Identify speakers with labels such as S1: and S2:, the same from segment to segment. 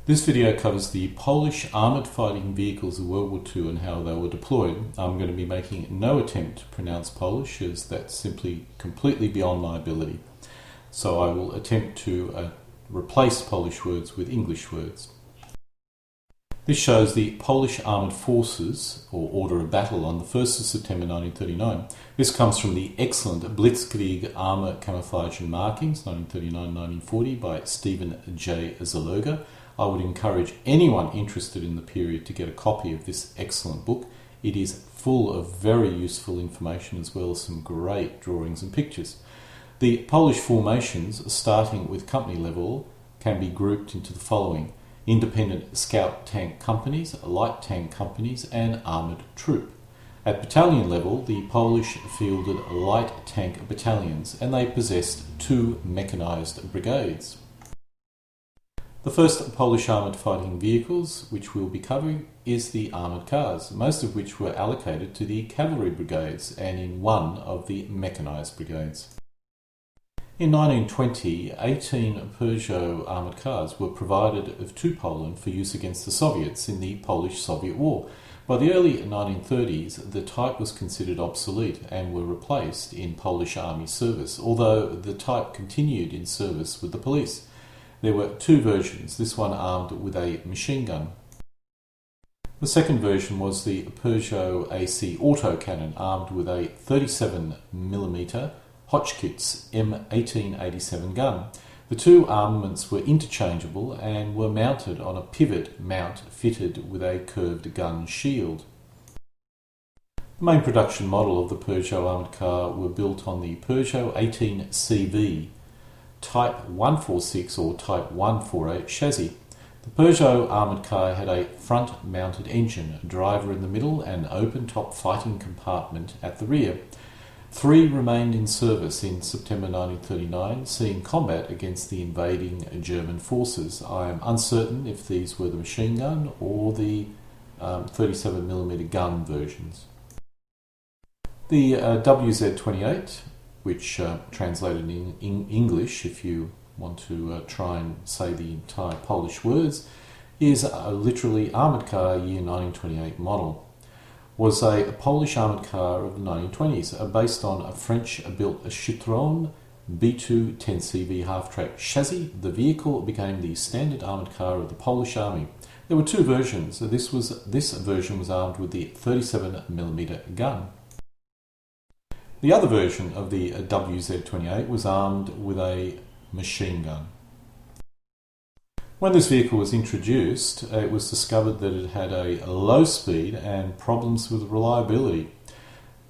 S1: This video covers the Polish armoured fighting vehicles of World War II and how they were deployed. I'm going to be making no attempt to pronounce Polish, as that's simply completely beyond my ability. So I will attempt to replace Polish words with English words. This shows the Polish Armoured Forces, or Order of Battle, on the 1st of September 1939. This comes from the excellent Blitzkrieg Armour Camouflage and Markings, 1939-1940, by Stephen J. Zaloga. I would encourage anyone interested in the period to get a copy of this excellent book. It is full of very useful information as well as some great drawings and pictures. The Polish formations, starting with company level, can be grouped into the following: independent scout tank companies, light tank companies, and armoured troop. At battalion level, the Polish fielded light tank battalions, and they possessed 2 mechanized brigades. The first Polish armoured fighting vehicles which we'll be covering is the Armoured Cars, most of which were allocated to the Cavalry Brigades and in one of the Mechanized Brigades. In 1920, 18 Peugeot armoured cars were provided to Poland for use against the Soviets in the Polish-Soviet War. By the early 1930s, the type was considered obsolete and were replaced in Polish Army service, although the type continued in service with the police. There were 2 versions, this one armed with a machine gun. The second version was the Peugeot AC autocannon, armed with a 37mm Hotchkiss M1887 gun. The 2 armaments were interchangeable and were mounted on a pivot mount fitted with a curved gun shield. The main production model of the Peugeot armoured car were built on the Peugeot 18CV Type 146 or Type 148 chassis. The Peugeot armoured car had a front-mounted engine, a driver in the middle, and an open-top fighting compartment at the rear. 3 remained in service in September 1939, seeing combat against the invading German forces. I am uncertain if these were the machine gun or the 37mm gun versions. The WZ-28, which translated in English, if you want to try and say the entire Polish words, is literally Armoured Car Year 1928 model. Was a Polish armoured car of the 1920s, based on a French-built Citroën B2 10CV half-track chassis. The vehicle became the standard armoured car of the Polish Army. There were 2 versions. This version was armed with the 37mm gun. The other version of the WZ-28 was armed with a machine gun. When this vehicle was introduced, it was discovered that it had a low speed and problems with reliability.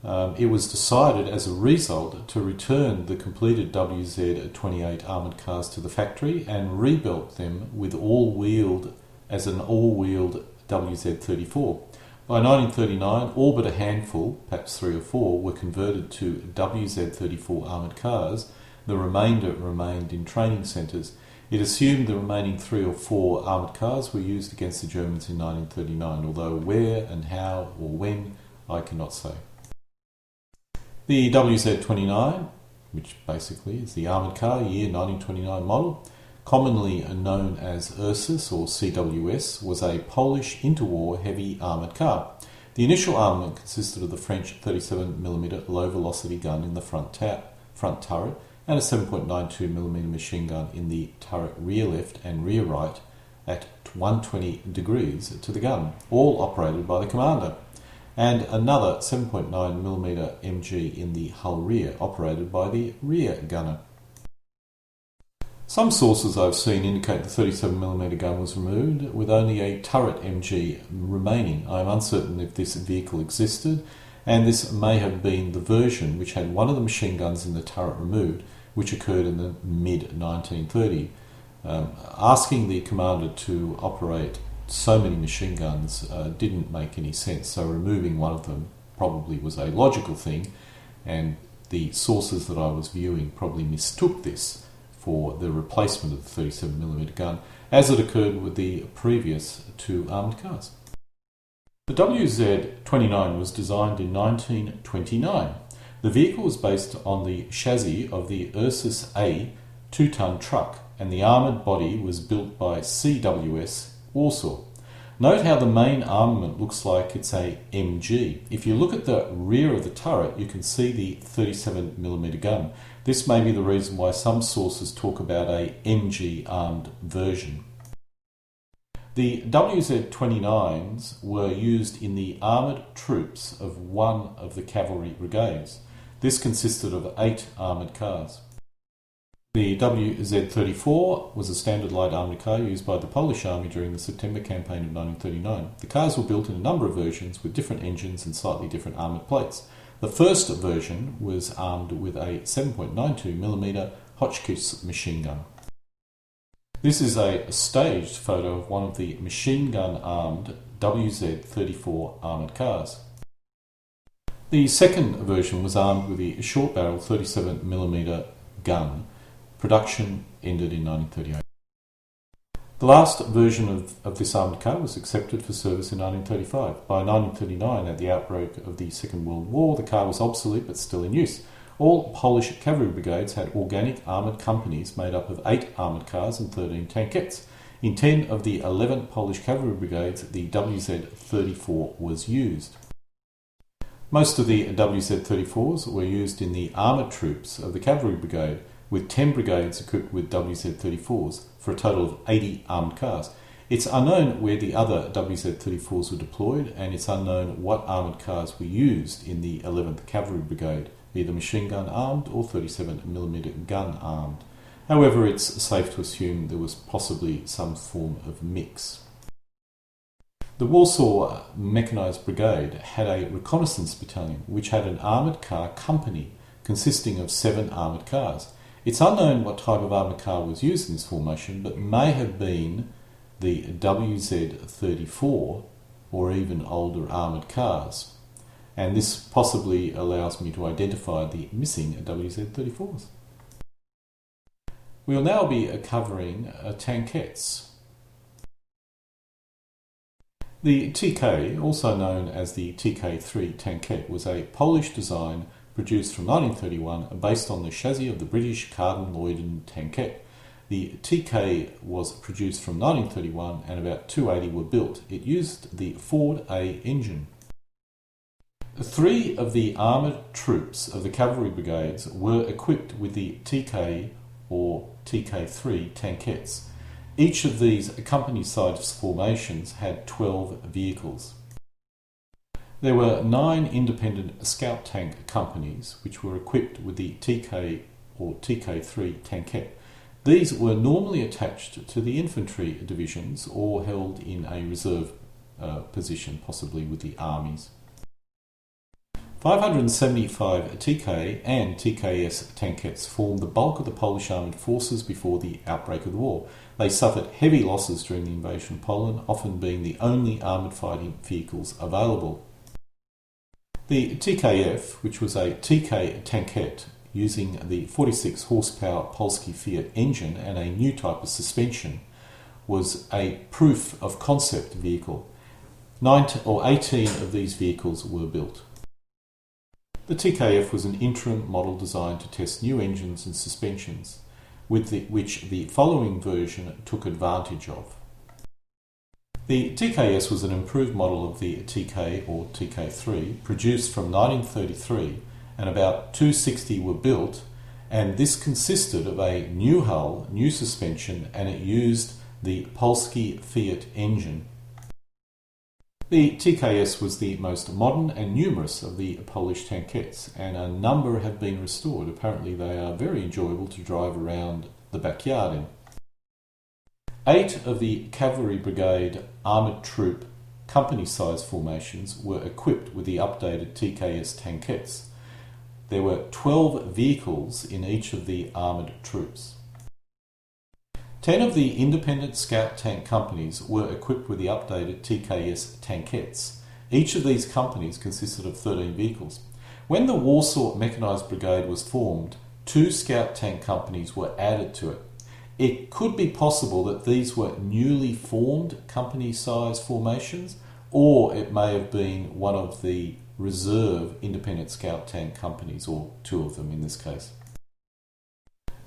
S1: It was decided as a result to return the completed WZ-28 armoured cars to the factory and rebuilt them with all-wheeled WZ-34. By 1939, all but a handful, perhaps 3 or 4, were converted to WZ-34 armoured cars. The remainder remained in training centres. It assumed the remaining 3 or 4 armoured cars were used against the Germans in 1939, although where and how or when, I cannot say. The WZ-29, which basically is the Armoured Car Year 1929 model, commonly known as URSUS or CWS, was a Polish interwar heavy armoured car. The initial armament consisted of the French 37mm low-velocity gun in the front turret and a 7.92mm machine gun in the turret rear left and rear right at 120 degrees to the gun, all operated by the commander, and another 7.9mm MG in the hull rear, operated by the rear gunner. Some sources I've seen indicate the 37mm gun was removed, with only a turret MG remaining. I am uncertain if this vehicle existed, and this may have been the version which had one of the machine guns in the turret removed, which occurred in the mid-1930s. Asking the commander to operate so many machine guns didn't make any sense, so removing one of them probably was a logical thing, and the sources that I was viewing probably mistook this for the replacement of the 37mm gun, as it occurred with the previous 2 armoured cars. The WZ-29 was designed in 1929. The vehicle was based on the chassis of the URSUS A 2-ton truck, and the armoured body was built by CWS Warsaw. Note how the main armament looks like it's a MG. If you look at the rear of the turret, you can see the 37mm gun. This may be the reason why some sources talk about a MG armed version. The WZ-29s were used in the armoured troops of one of the cavalry brigades. This consisted of 8 armoured cars. The WZ-34 was a standard light armoured car used by the Polish Army during the September campaign of 1939. The cars were built in a number of versions with different engines and slightly different armoured plates. The first version was armed with a 7.92mm Hotchkiss machine gun. This is a staged photo of one of the machine gun armed WZ-34 armoured cars. The second version was armed with the short barrel 37mm gun. Production ended in 1938. The last version of this armoured car was accepted for service in 1935. By 1939, at the outbreak of the Second World War, the car was obsolete but still in use. All Polish cavalry brigades had organic armoured companies made up of 8 armoured cars and 13 tankettes. In 10 of the 11 Polish cavalry brigades, the WZ-34 was used. Most of the WZ-34s were used in the armoured troops of the cavalry brigade, with 10 brigades equipped with WZ-34s for a total of 80 armoured cars. It's unknown where the other WZ-34s were deployed, and it's unknown what armoured cars were used in the 11th Cavalry Brigade, either machine gun armed or 37mm gun armed. However, it's safe to assume there was possibly some form of mix. The Warsaw Mechanized Brigade had a reconnaissance battalion which had an armoured car company consisting of 7 armoured cars. It's unknown what type of armoured car was used in this formation, but may have been the WZ-34 or even older armoured cars. And this possibly allows me to identify the missing WZ-34s. We'll now be covering tankettes. The TK, also known as the TK3 Tankette, was a Polish design produced from 1931 based on the chassis of the British Carden-Loydon Tankette. The TK was produced from 1931 and about 280 were built. It used the Ford A engine. 3 of the armoured troops of the cavalry brigades were equipped with the TK or TK3 tankettes. Each of these company-sized formations had 12 vehicles. There were 9 independent scout tank companies which were equipped with the TK or TK3 Tankette. These were normally attached to the infantry divisions or held in a reserve position, possibly with the armies. 575 TK and TKS tankettes formed the bulk of the Polish armoured forces before the outbreak of the war. They suffered heavy losses during the invasion of Poland, often being the only armoured fighting vehicles available. The TKF, which was a TK tankette using the 46 horsepower Polski Fiat engine and a new type of suspension, was a proof of concept vehicle. 18 of these vehicles were built. The TKF was an interim model designed to test new engines and suspensions, which the following version took advantage of. The TKS was an improved model of the TK or TK3, produced from 1933, and about 260 were built, and this consisted of a new hull, new suspension, and it used the Polski Fiat engine. The TKS was the most modern and numerous of the Polish tankettes, and a number have been restored. Apparently they are very enjoyable to drive around the backyard in. 8 of the Cavalry Brigade armoured troop company-sized formations were equipped with the updated TKS tankettes. There were 12 vehicles in each of the armoured troops. 10 of the independent scout tank companies were equipped with the updated TKS tankettes. Each of these companies consisted of 13 vehicles. When the Warsaw Mechanized Brigade was formed, 2 scout tank companies were added to it. It could be possible that these were newly formed company-sized formations, or it may have been one of the reserve independent scout tank companies, or 2 of them in this case.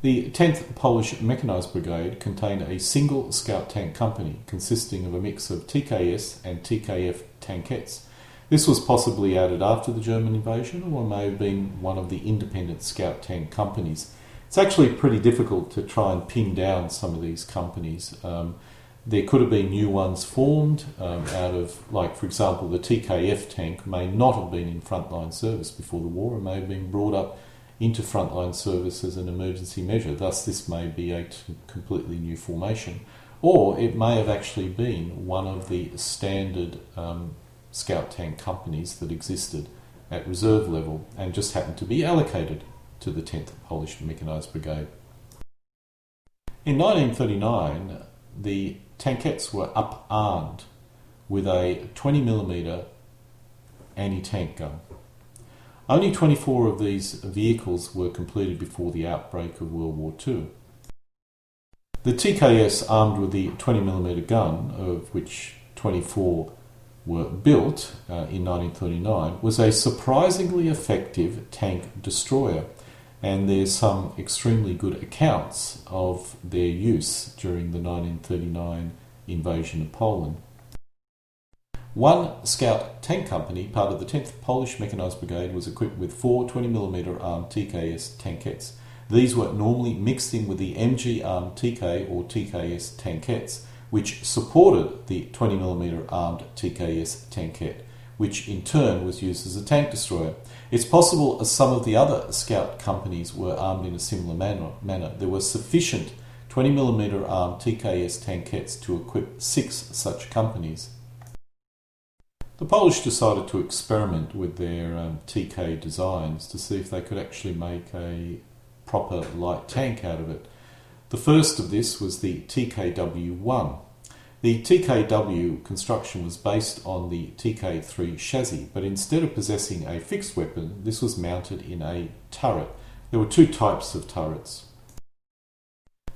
S1: The 10th Polish Mechanized Brigade contained a single scout tank company consisting of a mix of TKS and TKF Tankettes. This was possibly added after the German invasion, or may have been one of the independent scout tank companies. It's actually pretty difficult to try and pin down some of these companies. There could have been new ones formed out of, like, for example, the TKF tank may not have been in frontline service before the war and may have been brought up into frontline service as an emergency measure. Thus, this may be a completely new formation. Or it may have actually been one of the standard scout tank companies that existed at reserve level and just happened to be allocated to the 10th Polish Mechanised Brigade. In 1939, the Tankettes were up-armed with a 20mm anti-tank gun. Only 24 of these vehicles were completed before the outbreak of World War II. The TKS, armed with the 20mm gun, of which 24 were built in 1939, was a surprisingly effective tank destroyer, and there's some extremely good accounts of their use during the 1939 invasion of Poland. One scout tank company, part of the 10th Polish Mechanised Brigade, was equipped with 4 20mm armed TKS Tankettes. These were normally mixed in with the MG armed TK or TKS Tankettes, which supported the 20mm armed TKS Tankette, which in turn was used as a tank destroyer. It's possible some of the other scout companies were armed in a similar manner. There were sufficient 20mm armed TKS Tankettes to equip 6 such companies. The Polish decided to experiment with their TK designs to see if they could actually make a proper light tank out of it. The first of this was the TKW-1. The TKW construction was based on the TK3 chassis, but instead of possessing a fixed weapon, this was mounted in a turret. There were 2 types of turrets.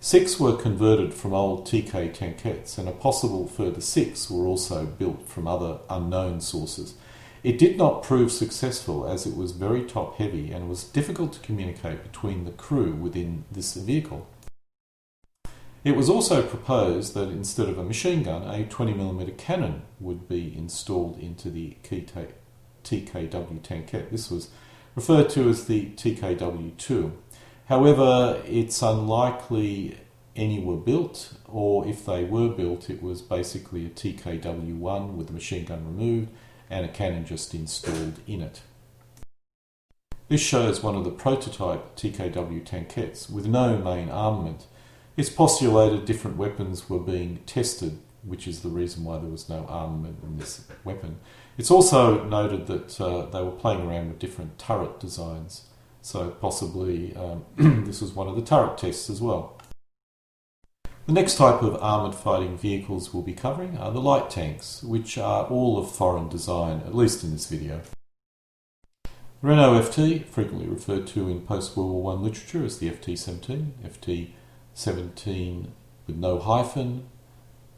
S1: 6 were converted from old TK Tankettes, and a possible further 6 were also built from other unknown sources. It did not prove successful as it was very top heavy and was difficult to communicate between the crew within this vehicle. It was also proposed that instead of a machine gun, a 20mm cannon would be installed into the TKW Tankette. This was referred to as the TKW-2. However, it's unlikely any were built, or if they were built, it was basically a TKW-1 with the machine gun removed and a cannon just installed in it. This shows one of the prototype TKW Tankettes with no main armament. It's postulated different weapons were being tested, which is the reason why there was no armament in this weapon. It's also noted that they were playing around with different turret designs. So possibly this was one of the turret tests as well. The next type of armoured fighting vehicles we'll be covering are the light tanks, which are all of foreign design, at least in this video. Renault FT, frequently referred to in post-World War I literature as the FT-17, FT-17 with no hyphen,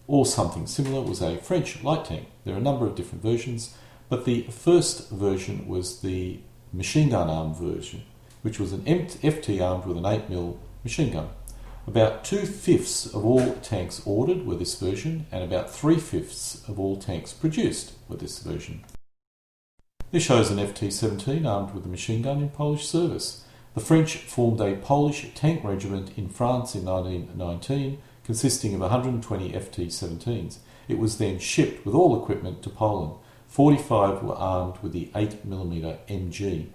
S1: or something similar, was a French light tank. There are a number of different versions, but the first version was the machine gun armed version, which was an FT armed with an 8mm machine gun. About 2/5 of all tanks ordered were this version, and about 3/5 of all tanks produced were this version. This shows an FT-17 armed with a machine gun in Polish service. The French formed a Polish tank regiment in France in 1919, consisting of 120 FT-17s. It was then shipped with all equipment to Poland. 45 were armed with the 8mm MG.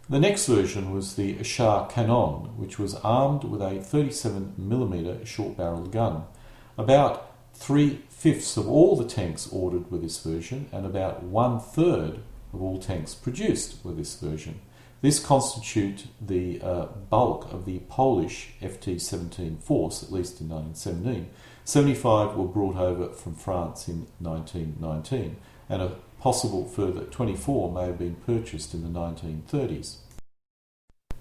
S1: The next version was the Char Canon, which was armed with a 37mm short-barreled gun. About 3/5 of all the tanks ordered were this version, and about 1/3 of all tanks produced were this version. This constitutes the bulk of the Polish FT-17 force, at least in 1917. 75 were brought over from France in 1919, and a possible further 24 may have been purchased in the 1930s.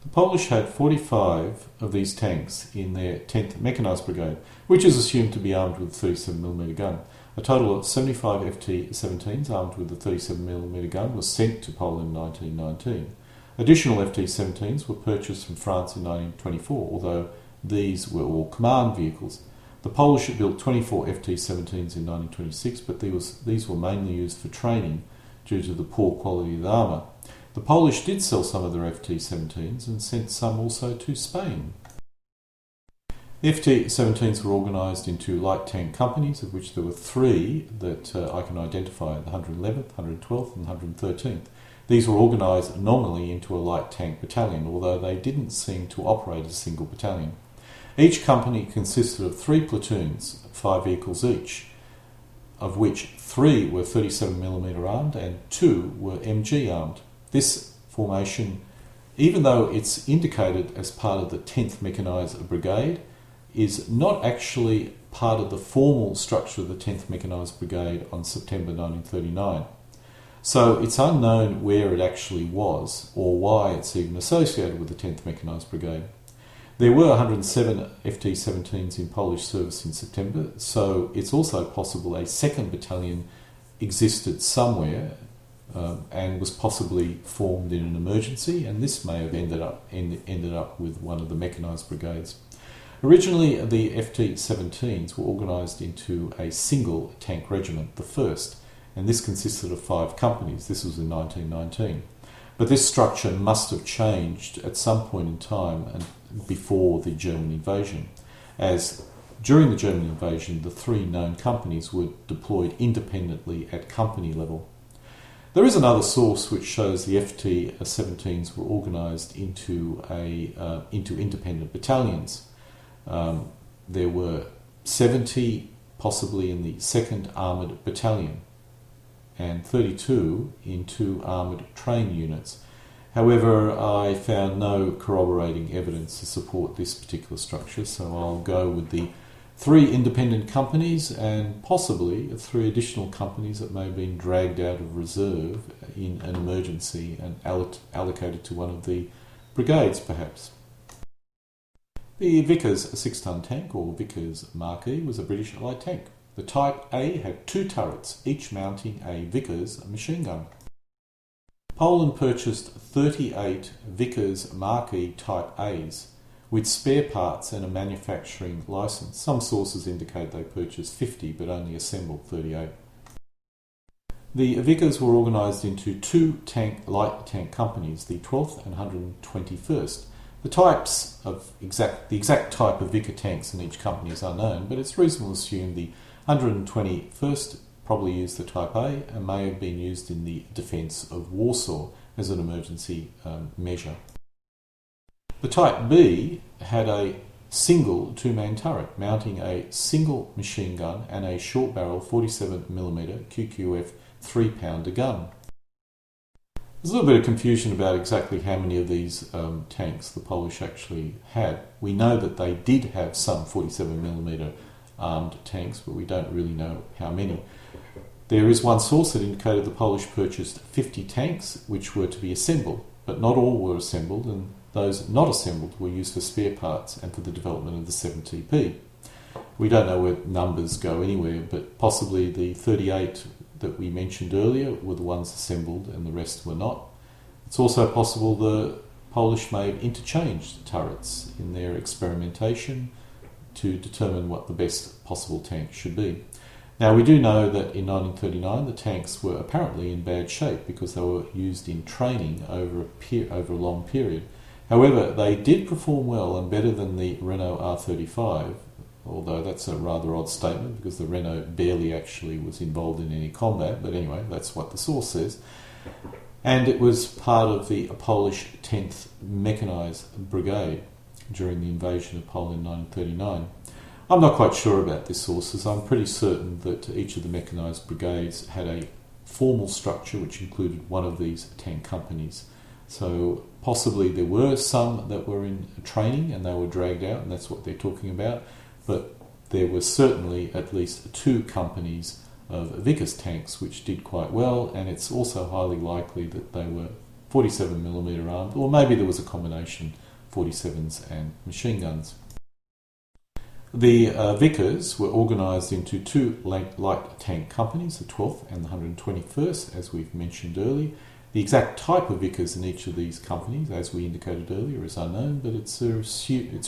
S1: The Polish had 45 of these tanks in their 10th Mechanised Brigade, which is assumed to be armed with a 37mm gun. A total of 75 FT-17s armed with the 37mm gun was sent to Poland in 1919. Additional FT-17s were purchased from France in 1924, although these were all command vehicles. The Polish built 24 FT-17s in 1926, but these were mainly used for training due to the poor quality of the armour. The Polish did sell some of their FT-17s and sent some also to Spain. The FT-17s were organised into light tank companies, of which there were three that I can identify, the 111th, 112th and 113th. These were organised nominally into a light tank battalion, although they didn't seem to operate as a single battalion. Each company consisted of 3 platoons, 5 vehicles each, of which 3 were 37mm armed and 2 were MG armed. This formation, even though it's indicated as part of the 10th Mechanized Brigade, is not actually part of the formal structure of the 10th Mechanized Brigade on September 1939. So it's unknown where it actually was or why it's even associated with the 10th Mechanized Brigade. There were 107 FT-17s in Polish service in September, so it's also possible a second battalion existed somewhere and was possibly formed in an emergency, and this may have ended up with one of the Mechanized Brigades. Originally, the FT-17s were organised into a single tank regiment, the 1st, and this consisted of 5 companies. This was in 1919. But this structure must have changed at some point in time and before the German invasion, as during the German invasion the 3 known companies were deployed independently at company level. There is another source which shows the FT-17s were organised into independent battalions. There were 70 possibly in the 2nd Armoured Battalion and 32 in 2 armoured train units. However, I found no corroborating evidence to support this particular structure, so I'll go with the 3 independent companies and possibly 3 additional companies that may have been dragged out of reserve in an emergency and allocated to one of the brigades, perhaps. The Vickers 6-ton tank, or Vickers Mark E, was a British light tank. The Type A had 2 turrets, each mounting a Vickers machine gun. Poland purchased 38 Vickers Mark E Type A's with spare parts and a manufacturing licence. Some sources indicate they purchased 50 but only assembled 38. The Vickers were organised into 2 light tank companies, the 12th and 121st. The exact type of Vickers tanks in each company is unknown, but it's reasonable to assume the 121st probably used the Type A and may have been used in the defence of Warsaw as an emergency measure. The Type B had a single 2-man turret mounting a single machine gun and a short barrel 47mm QQF 3-pounder gun. There's a little bit of confusion about exactly how many of these tanks the Polish actually had. We know that they did have some 47mm armed tanks, but we don't really know how many. There is one source that indicated the Polish purchased 50 tanks which were to be assembled, but not all were assembled, and those not assembled were used for spare parts and for the development of the 7TP. We don't know where numbers go anywhere, but possibly the 38 that we mentioned earlier were the ones assembled and the rest were not. It's also possible the Polish may have interchanged turrets in their experimentation to determine what the best possible tank should be. Now, we do know that in 1939 the tanks were apparently in bad shape because they were used in training over a long period. However, they did perform well and better than the Renault R35, although that's a rather odd statement because the Renault barely actually was involved in any combat, but anyway, that's what the source says. And it was part of the Polish 10th Mechanized Brigade during the invasion of Poland in 1939. I'm not quite sure about this source, as I'm pretty certain that each of the Mechanized Brigades had a formal structure which included one of these 10 companies. So possibly there were some that were in training and they were dragged out, and that's what they're talking about, but there were certainly at least 2 companies of Vickers tanks which did quite well, and it's also highly likely that they were 47mm armed, or maybe there was a combination 47s and machine guns. The Vickers were organised into 2 light tank companies, the 12th and the 121st, as we've mentioned earlier, The exact type of Vickers in each of these companies, as we indicated earlier, is unknown, but it's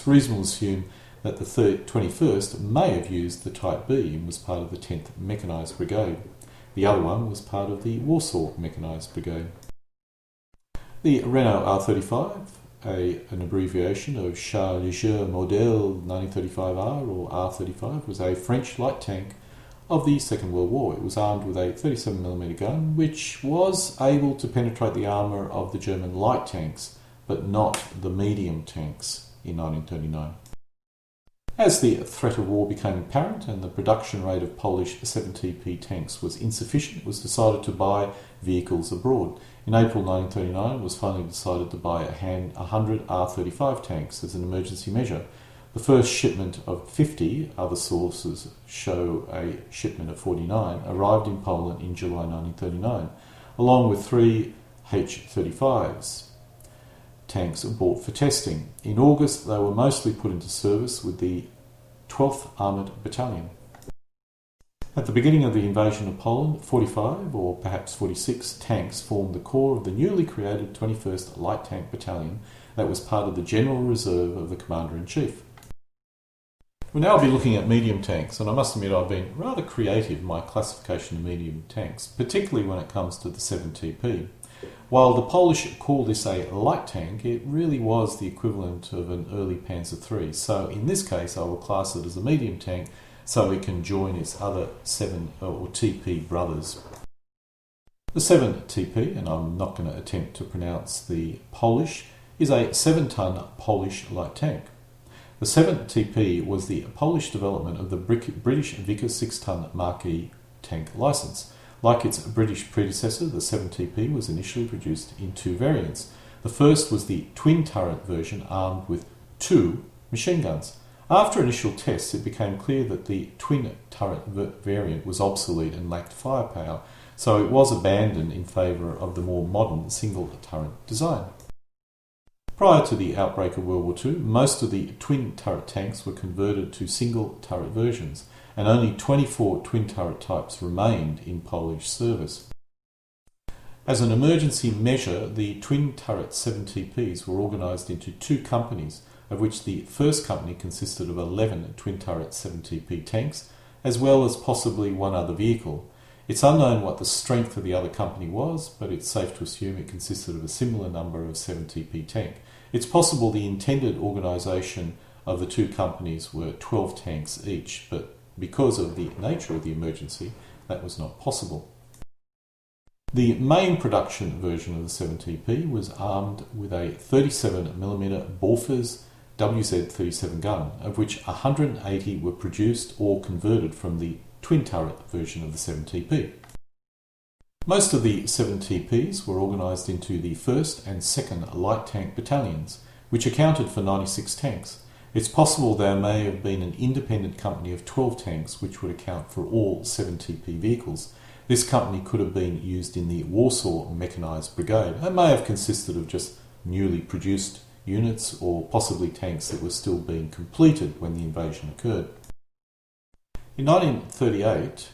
S1: reasonable to assume that the 21st may have used the Type B and was part of the 10th Mechanised Brigade. The other one was part of the Warsaw Mechanized Brigade. The Renault R35, an abbreviation of Char Léger Modèle 1935R or R35, was a French light tank of the Second World War. It was armed with a 37mm gun, which was able to penetrate the armour of the German light tanks, but not the medium tanks in 1939. As the threat of war became apparent and the production rate of Polish 7TP tanks was insufficient, it was decided to buy vehicles abroad. In April 1939, it was finally decided to buy 100 R35 tanks as an emergency measure. The first shipment of 50, other sources show a shipment of 49, arrived in Poland in July 1939, along with 3 H-35s. Tanks bought for testing. In August, they were mostly put into service with the 12th Armoured Battalion. At the beginning of the invasion of Poland, 45 or perhaps 46 tanks formed the core of the newly created 21st Light Tank Battalion that was part of the General Reserve of the Commander-in-Chief. We'll now be looking at medium tanks, and I must admit I've been rather creative in my classification of medium tanks, particularly when it comes to the 7TP. While the Polish call this a light tank, it really was the equivalent of an early Panzer III. So in this case, I will class it as a medium tank so it can join its other 7 or TP brothers. The 7TP, and I'm not going to attempt to pronounce the Polish, is a 7-ton Polish light tank. The 7TP was the Polish development of the British Vickers 6-ton Mark E tank licence. Like its British predecessor, the 7TP was initially produced in 2 variants. The first was the twin-turret version armed with 2 machine guns. After initial tests, it became clear that the twin-turret variant was obsolete and lacked firepower, so it was abandoned in favour of the more modern single-turret design. Prior to the outbreak of World War II, most of the twin-turret tanks were converted to single-turret versions, and only 24 twin-turret types remained in Polish service. As an emergency measure, the twin-turret 7TPs were organised into 2 companies, of which the first company consisted of 11 twin-turret 7TP tanks, as well as possibly 1 other vehicle. It's unknown what the strength of the other company was, but it's safe to assume it consisted of a similar number of 7TP tank. It's possible the intended organisation of the 2 companies were 12 tanks each, but because of the nature of the emergency, that was not possible. The main production version of the 7TP was armed with a 37mm Bofors WZ-37 gun, of which 180 were produced or converted from the twin-turret version of the 7TP. Most of the 7TPs were organised into the 1st and 2nd Light Tank Battalions, which accounted for 96 tanks. It's possible there may have been an independent company of 12 tanks which would account for all 7TP vehicles. This company could have been used in the Warsaw Mechanized Brigade and may have consisted of just newly produced units or possibly tanks that were still being completed when the invasion occurred. In 1938,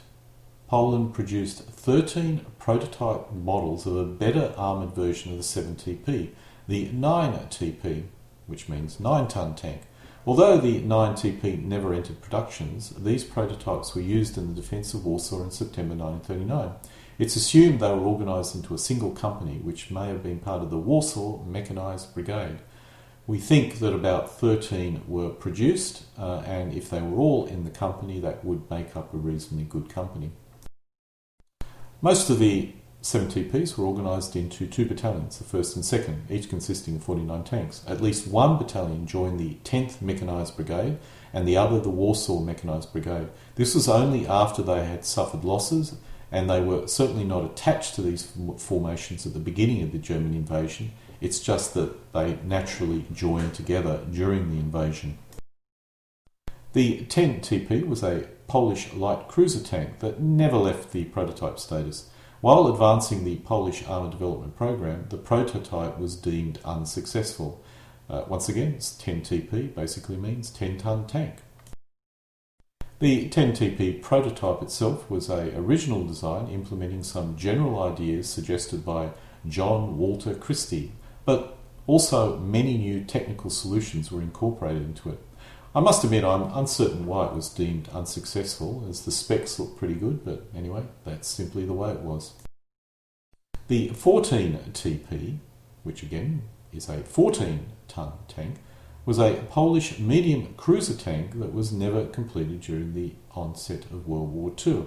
S1: Poland produced 13 prototype models of a better armoured version of the 7TP, the 9TP, which means 9-ton tank. Although the 9TP never entered productions, these prototypes were used in the defence of Warsaw in September 1939. It's assumed they were organised into a single company, which may have been part of the Warsaw Mechanized Brigade. We think that about 13 were produced, and if they were all in the company, that would make up a reasonably good company. Most of the 7TPs were organised into 2 battalions, the 1st and 2nd, each consisting of 49 tanks. At least 1 battalion joined the 10th Mechanized Brigade and the other the Warsaw Mechanized Brigade. This was only after they had suffered losses, and they were certainly not attached to these formations at the beginning of the German invasion. It's just that they naturally joined together during the invasion. The 10TP was a Polish light cruiser tank that never left the prototype status. While advancing the Polish armour development program, the prototype was deemed unsuccessful. Once again, 10TP basically means 10-ton tank. The 10TP prototype itself was an original design implementing some general ideas suggested by John Walter Christie, but also many new technical solutions were incorporated into it. I must admit I'm uncertain why it was deemed unsuccessful, as the specs look pretty good, but anyway, that's simply the way it was. The 14TP, which again is a 14-ton tank, was a Polish medium cruiser tank that was never completed during the onset of World War II.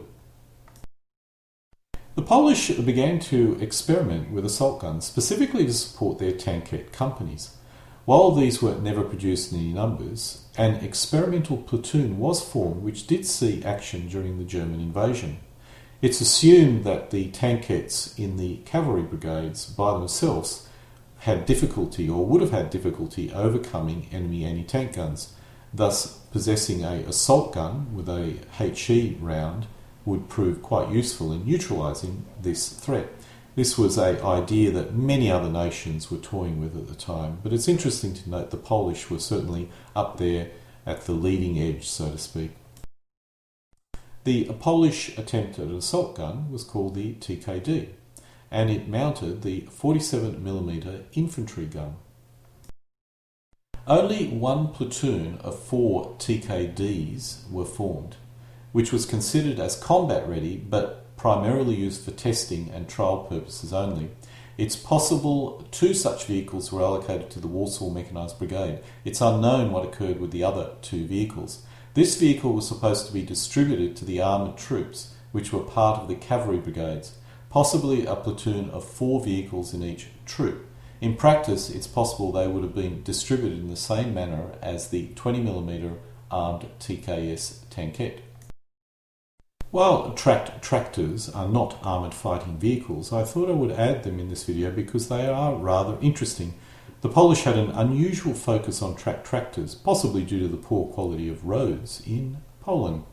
S1: The Polish began to experiment with assault guns, specifically to support their Tankette companies. While these were never produced in any numbers, an experimental platoon was formed which did see action during the German invasion. It's assumed that the Tankettes in the cavalry brigades by themselves had difficulty or would have had difficulty overcoming enemy anti-tank guns. Thus, possessing an assault gun with a HE round would prove quite useful in neutralising this threat. This was an idea that many other nations were toying with at the time, but it's interesting to note the Polish were certainly up there at the leading edge, so to speak. The Polish attempt at an assault gun was called the TKD, and it mounted the 47mm infantry gun. Only one platoon of 4 TKDs were formed, which was considered as combat ready but primarily used for testing and trial purposes only. It's possible 2 such vehicles were allocated to the Warsaw Mechanized Brigade. It's unknown what occurred with the other 2 vehicles. This vehicle was supposed to be distributed to the armoured troops, which were part of the cavalry brigades, possibly a platoon of 4 vehicles in each troop. In practice, it's possible they would have been distributed in the same manner as the 20mm armed TKS Tankette. While tracked tractors are not armoured fighting vehicles, I thought I would add them in this video because they are rather interesting. The Polish had an unusual focus on tracked tractors, possibly due to the poor quality of roads in Poland.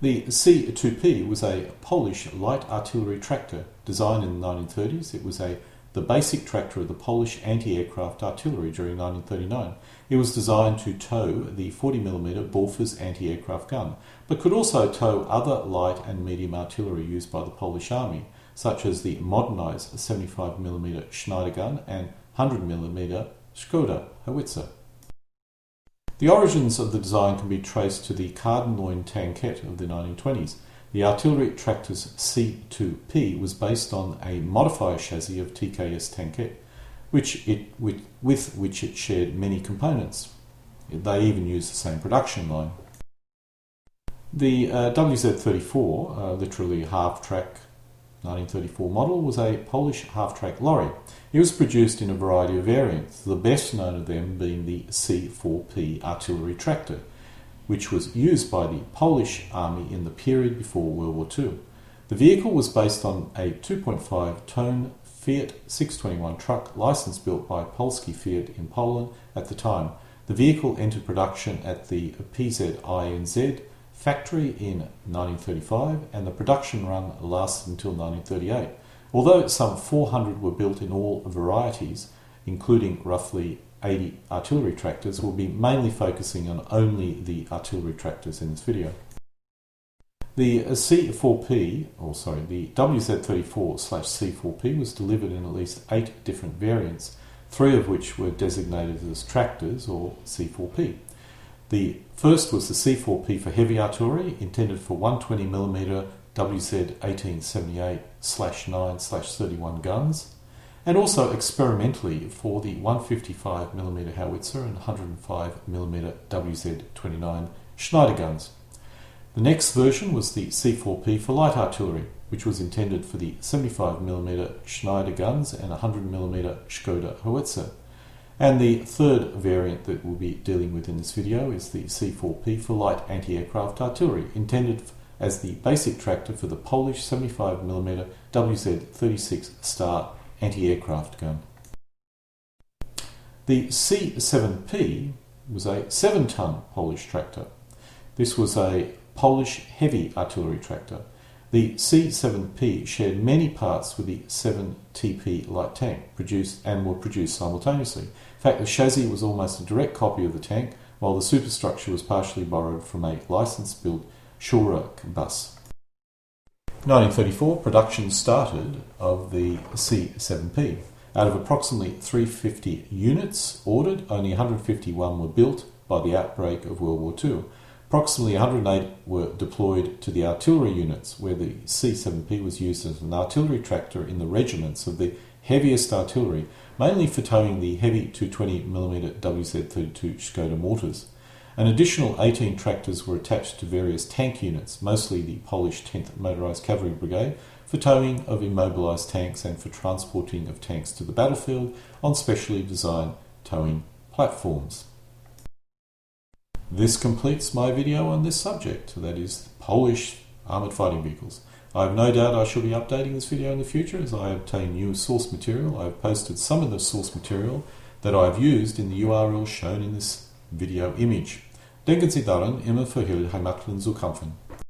S1: The C2P was a Polish light artillery tractor designed in the 1930s. It was the basic tractor of the Polish anti-aircraft artillery during 1939. It was designed to tow the 40mm Bofors anti-aircraft gun, but could also tow other light and medium artillery used by the Polish army, such as the modernised 75mm Schneider gun and 100mm Skoda howitzer. The origins of the design can be traced to the Kardenloin Tankette of the 1920s. The artillery tractor's C2P was based on a modifier chassis of TKS Tankette, with which it shared many components. They even used the same production line. The WZ-34, literally half-track 1934 model, was a Polish half-track lorry. It was produced in a variety of variants, the best known of them being the C4P artillery tractor, which was used by the Polish army in the period before World War II. The vehicle was based on a 2.5-ton Fiat 621 truck license built by Polski Fiat in Poland at the time. The vehicle entered production at the PZINZ factory in 1935, and the production run lasted until 1938. Although some 400 were built in all varieties, including roughly 80 artillery tractors, we'll be mainly focusing on only the artillery tractors in this video. The the WZ-34/C4P was delivered in at least 8 different variants, 3 of which were designated as tractors or C4P. The first was the C4P for heavy artillery, intended for 120mm WZ-1878/9/31 guns, and also experimentally for the 155mm howitzer and 105mm WZ-29 Schneider guns. The next version was the C4P for light artillery, which was intended for the 75mm Schneider guns and 100mm Skoda howitzer. And the third variant that we'll be dealing with in this video is the C4P for light anti-aircraft artillery, intended as the basic tractor for the Polish 75mm WZ-36 Star anti-aircraft gun. The C7P was a 7-ton Polish tractor. This was a Polish heavy artillery tractor. The C7P shared many parts with the 7TP light tank, were produced simultaneously. In fact, the chassis was almost a direct copy of the tank, while the superstructure was partially borrowed from a license-built Shorek bus. 1934, production started of the C-7P. Out of approximately 350 units ordered, only 151 were built by the outbreak of World War II. Approximately 108 were deployed to the artillery units, where the C-7P was used as an artillery tractor in the regiments of the heaviest artillery, mainly for towing the heavy 220mm WZ-32 Skoda mortars. An additional 18 tractors were attached to various tank units, mostly the Polish 10th Motorised Cavalry Brigade, for towing of immobilised tanks and for transporting of tanks to the battlefield on specially designed towing platforms. This completes my video on this subject, that is Polish armoured fighting vehicles. I have no doubt I shall be updating this video in the future as I obtain new source material. I have posted some of the source material that I have used in the URL shown in this video image. Denken Sie daran, immer für Heil Heimatland zu kämpfen.